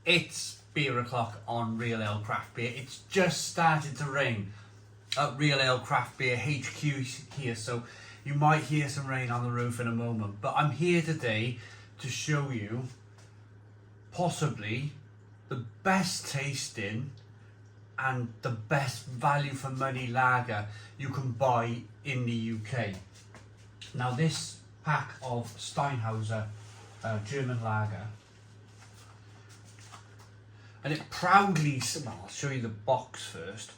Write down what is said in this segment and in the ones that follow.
It's beer o'clock on Real Ale Craft Beer. It's just started to rain at Real Ale Craft Beer HQ here, so you might hear some rain on the roof in a moment. But I'm here today to show you possibly the best tasting and the best value for money lager you can buy in the UK. Now this pack of Steinhauser German lager, and it proudly, well, I'll show you the box first,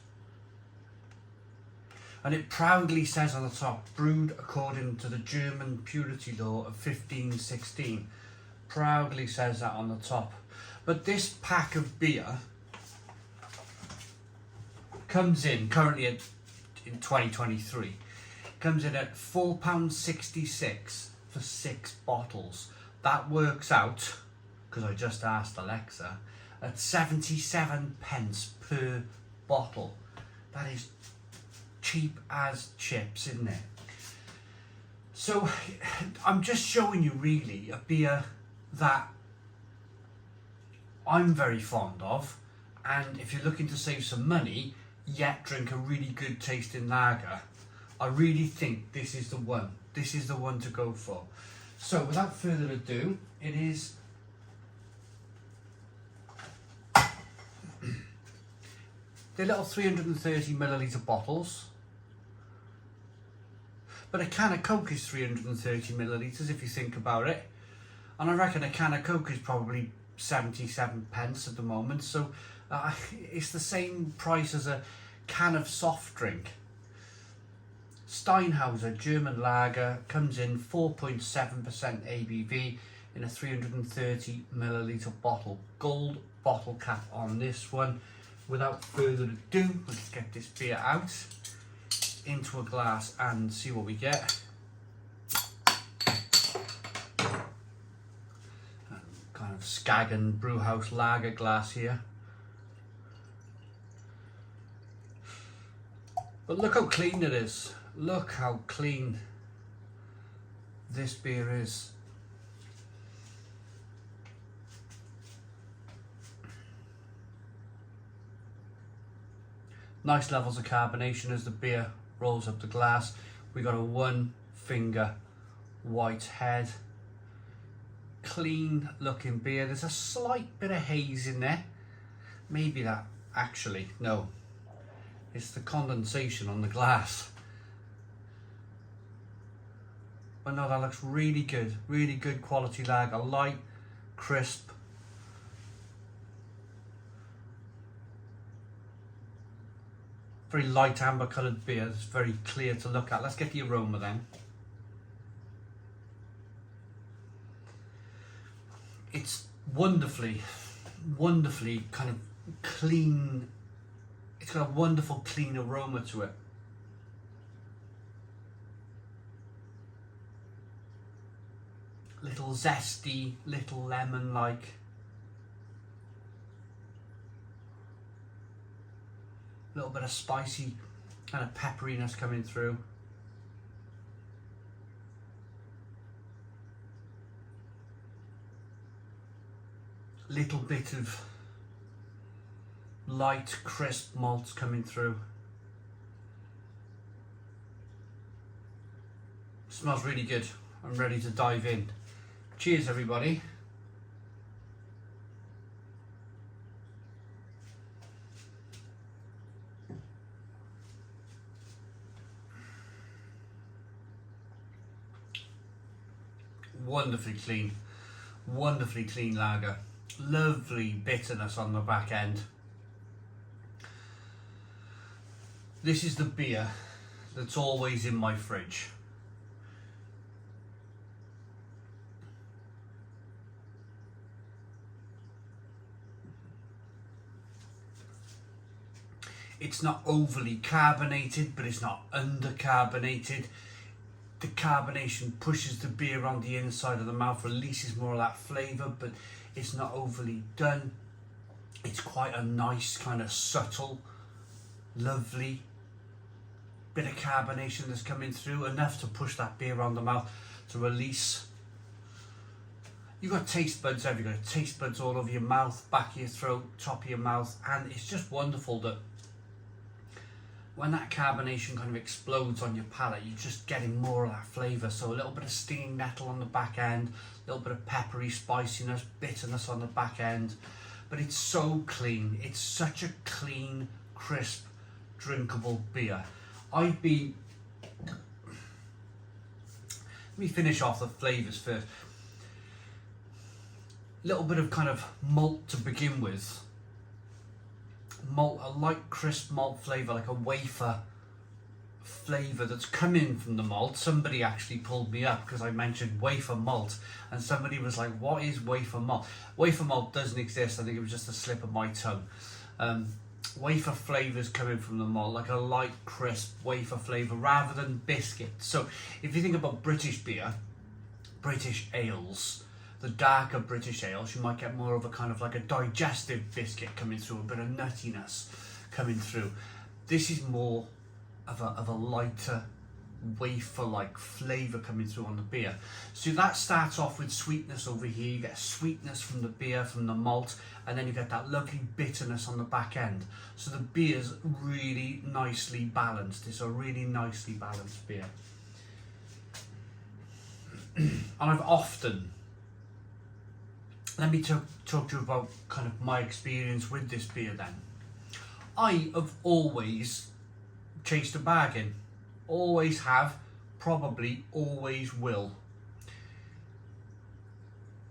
and it proudly says on the top, brewed according to the German purity law of 1516. Proudly says that on the top. But this pack of beer comes in currently in 2023, comes in at £4.66 for 6 bottles. That works out, because I just asked Alexa, at 77 pence per bottle. That is cheap as chips, isn't it? So I'm just showing you really a beer that I'm very fond of, and if you're looking to save some money yet drink a really good tasting lager, I really think this is the one. This is the one to go for. So without further ado, it is the little 330 milliliter bottles, but a can of Coke is 330 millilitres if you think about it, and I reckon a can of Coke is probably 77 pence at the moment, so it's the same price as a can of soft drink. Steinhauser German lager comes in 4.7% ABV in a 330 milliliter bottle. Gold bottle cap on this one. Without further ado, let's get this beer out into a glass and see what we get. Kind of Skagen Brewhouse lager glass here. But look how clean it is. Look how clean this beer is. Nice levels of carbonation as the beer rolls up the glass. We got a 1 finger white head. Clean looking beer. There's a slight bit of haze in there. Maybe that, actually, no. It's the condensation on the glass. But no, that looks really good quality lager. Light, crisp. Very light amber coloured beer. It's very clear to look at. Let's get the aroma then. It's wonderfully kind of clean. It's got a wonderful clean aroma to it. Little zesty, little lemon like. A little bit of spicy kind of pepperiness coming through. Little bit of light, crisp malts coming through. Smells really good. I'm ready to dive in. Cheers, everybody. Wonderfully clean lager. Lovely bitterness on the back end. This is the beer that's always in my fridge. It's not overly carbonated, but it's not undercarbonated. The carbonation pushes the beer on the inside of the mouth, releases more of that flavour, but it's not overly done. It's quite a nice, kind of subtle, lovely bit of carbonation that's coming through, enough to push that beer on the mouth to release You've got taste buds everywhere. You've got taste buds all over your mouth, back of your throat, top of your mouth, and it's just wonderful that when that carbonation kind of explodes on your palate, you're just getting more of that flavour. So a little bit of stinging nettle on the back end, a little bit of peppery spiciness, bitterness on the back end, but it's so clean. It's such a clean, crisp, drinkable beer. Let me finish off the flavours first. Little bit of kind of malt to begin with. Malt, a light crisp malt flavour, like a wafer flavour that's coming from the malt. Somebody actually pulled me up because I mentioned wafer malt, and somebody was like, what is wafer malt? Wafer malt doesn't exist. I think it was just a slip of my tongue. Wafer flavours coming from the malt, like a light crisp wafer flavour rather than biscuit. So if you think about British beer, British ales, the darker British ales, you might get more of a kind of like a digestive biscuit coming through, a bit of nuttiness coming through. This is more of a lighter wafer-like flavour coming through on the beer. So that starts off with sweetness over here. You get sweetness from the beer, from the malt, and then you get that lovely bitterness on the back end. So the beer's really nicely balanced. It's a really nicely balanced beer. And I've often, let me talk to you about kind of my experience with this beer then. I have always chased a bargain. Always have, probably always will.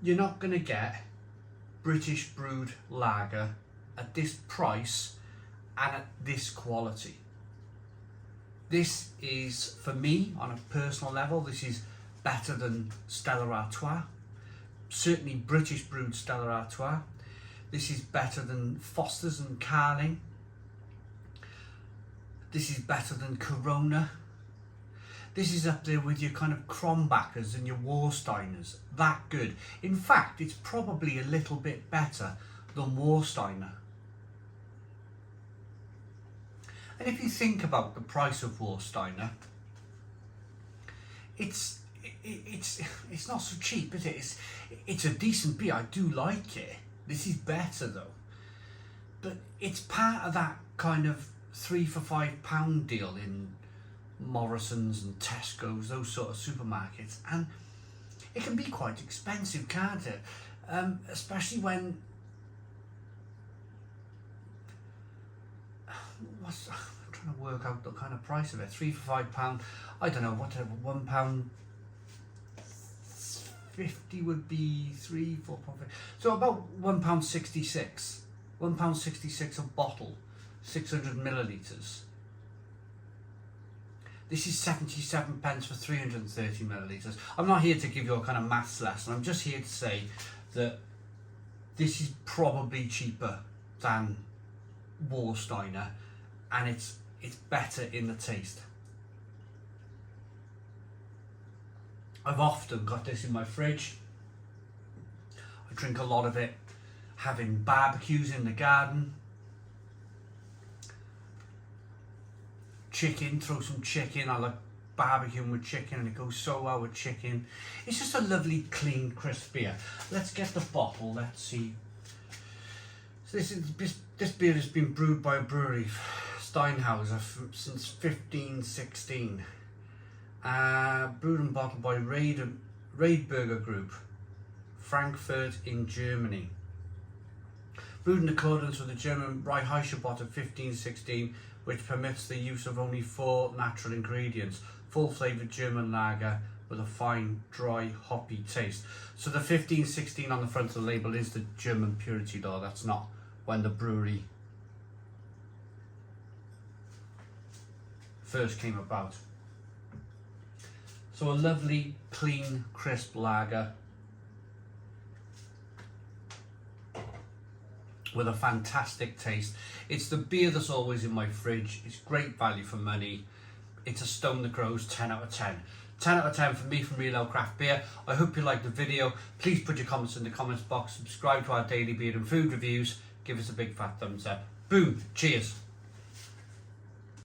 You're not going to get British brewed lager at this price and at this quality. This is, for me, on a personal level, this is better than Stella Artois. Certainly British brewed Stella Artois. This is better than Foster's and Carling. This is better than Corona. This is up there with your kind of Kronbackers and your Warsteiners. That good. In fact, it's probably a little bit better than Warsteiner. And if you think about the price of Warsteiner, it's not so cheap, is it? It's a decent beer. I do like it. This is better though. But it's part of that kind of £3 for £5 deal in Morrison's and Tesco's, those sort of supermarkets, and it can be quite expensive, can't it? Especially when I'm trying to work out the kind of price of it. £3 for £5. I don't know, whatever. £1.50 would be 3, 4, 5. So about £1.66. £1.66 a bottle, 600 millilitres. This is 77 pence for 330 millilitres. I'm not here to give you a kind of maths lesson. I'm just here to say that this is probably cheaper than Warsteiner, and it's better in the taste. I've often got this in my fridge. I drink a lot of it having barbecues in the garden. Chicken, throw some chicken. I like barbecuing with chicken, and it goes so well with chicken. It's just a lovely, clean, crisp beer. Let's get the bottle. Let's see. So this beer has been brewed by a brewery, Steinhauser, since 1516. Brewed and bottled by Raidberger Group, Frankfurt in Germany. Brewed in accordance with the German Reinheitsgebot of 1516, which permits the use of only 4 natural ingredients. Full flavoured German lager with a fine, dry, hoppy taste. So the 1516 on the front of the label is the German purity law. That's not when the brewery first came about. So a lovely, clean, crisp lager with a fantastic taste. It's the beer that's always in my fridge. It's great value for money. It's a stone that grows 10 out of 10. 10 out of 10 for me from Real Ale Craft Beer. I hope you liked the video. Please put your comments in the comments box. Subscribe to our daily beer and food reviews. Give us a big fat thumbs up. Boom. Cheers.